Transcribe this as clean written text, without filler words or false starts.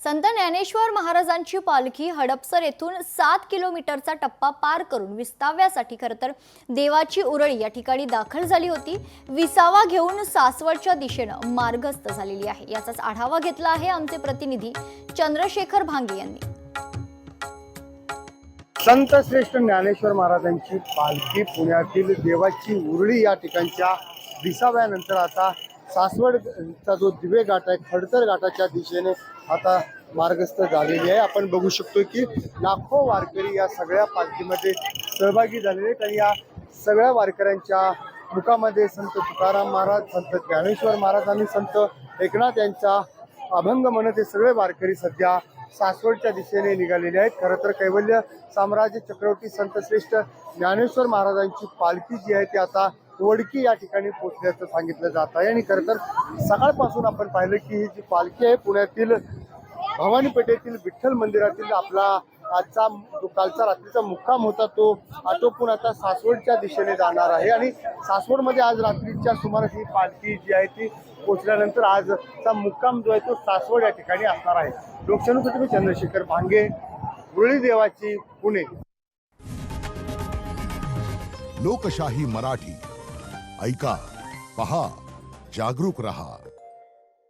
संत ज्ञानेश्वर महाराजांची पालखी हडपसर येथून 7 किलोमीटरचा टप्पा पार करून विसाव्यासाठी खरतर देवाची उरळी या ठिकाणी दाखल झाली होती। विसावा घेऊन सासवडच्या दिशेने मार्गस्थ झालेली आहे। याचाच आढावा घेतला आहे आमचे प्रतिनिधी चंद्रशेखर भांगे यांनी। संत श्रेष्ठ ज्ञानेश्वर महाराजांची पालखी पुण्यातील देवाची उरळी या ठिकाणच्या विसाव्यानंतर आता सासवडचा जो दिवे घाट आहे खडतर घाटाच्या दिशेने आता मार्गस्थ झालेली आहे। आपण बघू शकतो की लाखो वारकरी या सगळ्या पालखीमध्ये सहभागी झालेले आहेत आणि या सगळ्या वारकऱ्यांच्या मुखामध्ये संत तुकाराम महाराज, संत ज्ञानेश्वर महाराज आणि संत एकनाथ यांचा अभंग म्हणत हे सगळे वारकरी सध्या सासवडच्या दिशेने निघालेले आहेत। खरं तर कैवल्य साम्राज्य चक्रवर्ती संत श्रेष्ठ ज्ञानेश्वर महाराजांची पालखी जी आहे ती आता वडकी या ठिकाणी पोहोचल्याचं सांगितलं जात आहे। आणि खरं तर सकाळपासून आपण पाहिलं की ही जी पालखी आहे पुण्यातील भवानी पेठेतील विठ्ठल मंदिरातील आपला आजचा जो कालचा रात्रीचा मुक्काम होता तो आटोपून आता सासवडच्या दिशेने जाणार आहे। आणि सासवडमध्ये आज रात्रीच्या सुमारास ही पालखी जी आहे ती पोहोचल्यानंतर आजचा मुक्काम जो आहे तो सासवड या ठिकाणी असणार आहे। लोकशाहीसाठी चंद्रशेखर भांगे, उरळी देवाची, पुणे। लोकशाही मराठी ऐका, पहा, जागरूक रहा।